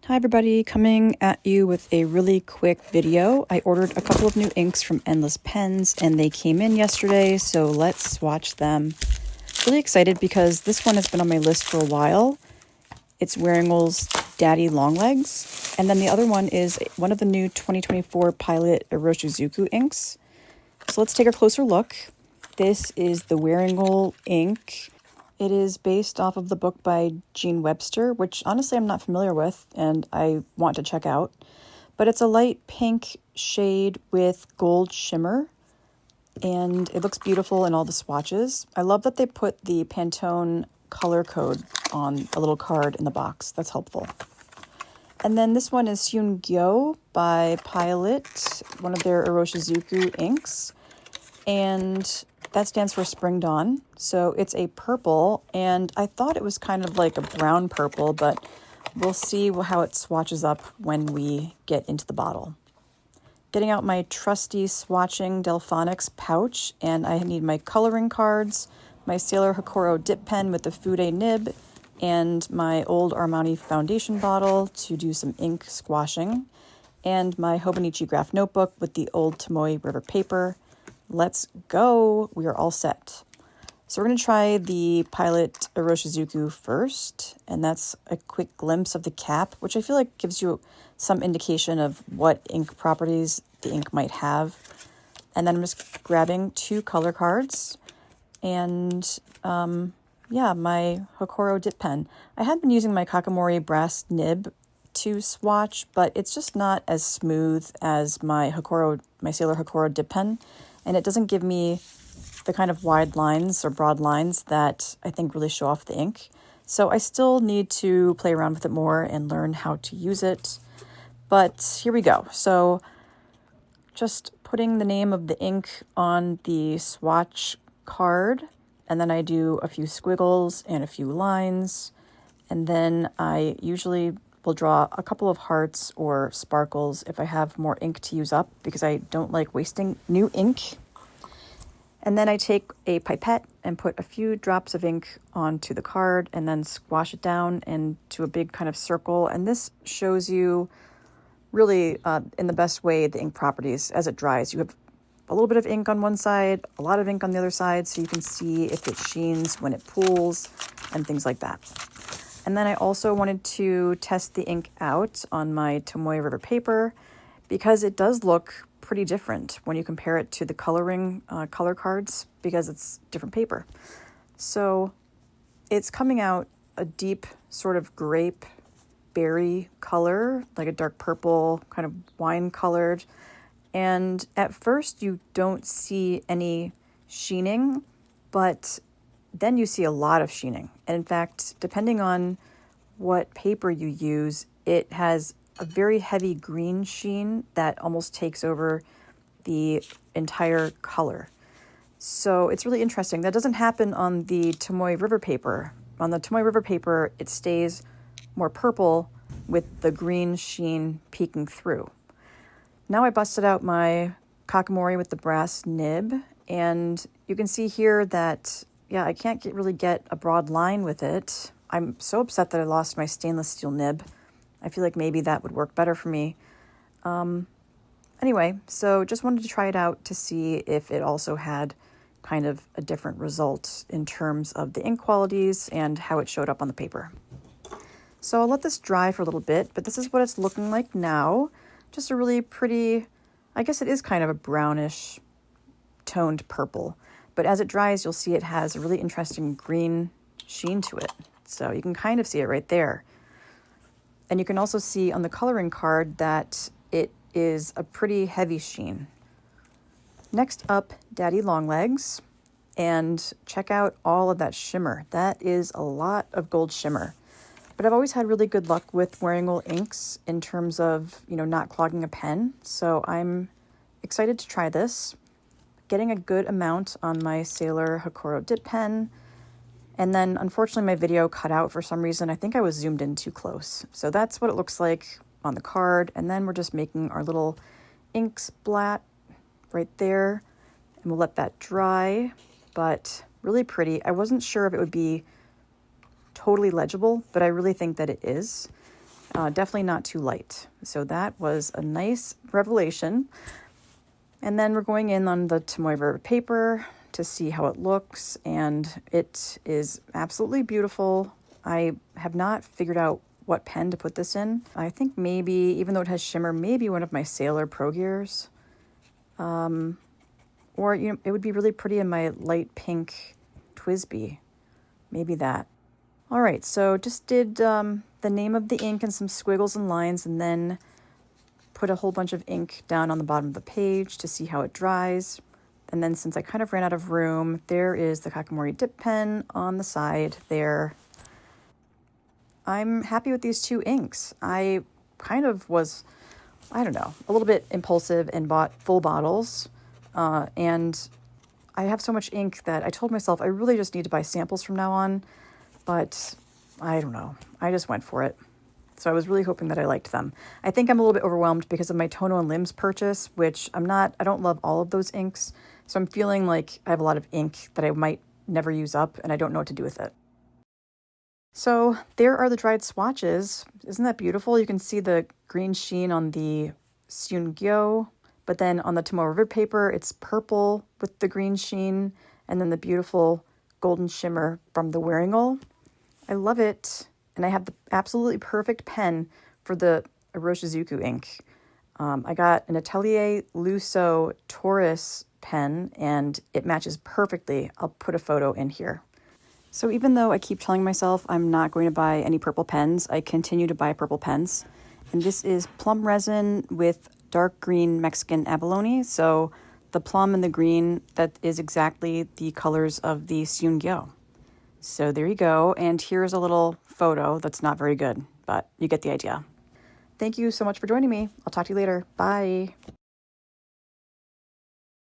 Hi everybody, coming at you with a really quick video. I ordered a couple of new inks from Endless Pens and they came in yesterday, so let's swatch them. Really excited because this one has been on my list for a while. It's Wearingeul's Daddy Longlegs, and then the other one is one of the new 2024 Pilot Iroshizuku inks. So let's take a closer look. This is the Wearingeul ink. It is based off of the book by Jean Webster, which honestly I'm not familiar with and I want to check out. But it's a light pink shade with gold shimmer, and it looks beautiful in all the swatches. I love that they put the Pantone color code on a little card in the box. That's helpful. And then this one is Syun-Gyo by Pilot, one of their Iroshizuku inks. And that stands for Spring Dawn. So it's a purple, and I thought it was kind of like a brown purple, but we'll see how it swatches up when we get into the bottle. Getting out my trusty Swatching Delphonics pouch, and I need my coloring cards, my Sailor Hokoro dip pen with the Fude nib, and my old Armani foundation bottle to do some ink squashing, and my Hobonichi graph notebook with the old Tomoe River paper. Let's go. We are all set. So we're going to try the Pilot Iroshizuku first, and that's a quick glimpse of the cap, which I feel like gives you some indication of what ink properties the ink might have. And then I'm just grabbing two color cards and my Hokoro dip pen. I had been using my Kakamori brass nib to swatch, but it's just not as smooth as my Sailor Hokoro dip pen. And it doesn't give me the kind of wide lines or broad lines that I think really show off the ink. So I still need to play around with it more and learn how to use it. But here we go. So just putting the name of the ink on the swatch card, and then I do a few squiggles and a few lines. And then I usually will draw a couple of hearts or sparkles if I have more ink to use up, because I don't like wasting new ink. And then I take a pipette and put a few drops of ink onto the card and then squash it down into a big kind of circle. And this shows you really in the best way the ink properties as it dries. You have a little bit of ink on one side, a lot of ink on the other side, so you can see if it sheens when it pools and things like that. And then I also wanted to test the ink out on my Tomoe River paper because it does look pretty different when you compare it to the coloring color cards, because it's different paper. So it's coming out a deep sort of grape berry color, like a dark purple, kind of wine colored. And at first you don't see any sheening, but then you see a lot of sheening. And in fact, depending on what paper you use, it has a very heavy green sheen that almost takes over the entire color. So it's really interesting. That doesn't happen on the Tomoe River paper. On the Tomoe River paper, it stays more purple with the green sheen peeking through. Now I busted out my Kakamori with the brass nib, and you can see here that I can't really get a broad line with it. I'm so upset that I lost my stainless steel nib. I feel like maybe that would work better for me. Anyway, so just wanted to try it out to see if it also had kind of a different result in terms of the ink qualities and how it showed up on the paper. So I'll let this dry for a little bit, but this is what it's looking like now. Just a really pretty, I guess it is kind of a brownish toned purple. But as it dries, you'll see it has a really interesting green sheen to it. So you can kind of see it right there. And you can also see on the coloring card that it is a pretty heavy sheen. Next up, Daddy Longlegs. And check out all of that shimmer. That is a lot of gold shimmer. But I've always had really good luck with Wearingeul inks in terms of, not clogging a pen. So I'm excited to try this. Getting a good amount on my Sailor Hokoro dip pen. And then unfortunately my video cut out for some reason. I think I was zoomed in too close. So that's what it looks like on the card. And then we're just making our little ink splat right there. And we'll let that dry, but really pretty. I wasn't sure if it would be totally legible, but I really think that it is. Definitely not too light. So that was a nice revelation. And then we're going in on the Tomoe River paper to see how it looks, and it is absolutely beautiful. I have not figured out what pen to put this in. I think maybe, even though it has shimmer, maybe one of my Sailor Pro Gears. Or, it would be really pretty in my light pink Twisby. Maybe that. All right, so just did the name of the ink and some squiggles and lines, and then put a whole bunch of ink down on the bottom of the page to see how it dries. And then since I kind of ran out of room, there is the Kakimori dip pen on the side there. I'm happy with these two inks. I kind of was, I don't know, a little bit impulsive and bought full bottles. And I have so much ink that I told myself I really just need to buy samples from now on. But I don't know. I just went for it. So I was really hoping that I liked them. I think I'm a little bit overwhelmed because of my Tono and Limbs purchase, which I don't love all of those inks. So I'm feeling like I have a lot of ink that I might never use up, and I don't know what to do with it. So there are the dried swatches. Isn't that beautiful? You can see the green sheen on the Syun-Gyo, but then on the Tomoe River paper, it's purple with the green sheen, and then the beautiful golden shimmer from the Wearingeul. I love it. And I have the absolutely perfect pen for the Iroshizuku ink. I got an Atelier Lusso Taurus pen, and it matches perfectly. I'll put a photo in here. So even though I keep telling myself I'm not going to buy any purple pens, I continue to buy purple pens. And this is plum resin with dark green Mexican abalone. So the plum and the green, that is exactly the colors of the Syun-Gyo. So there you go. And here's a little photo that's not very good, but you get the idea. Thank you so much for joining me. I'll talk to you later. Bye.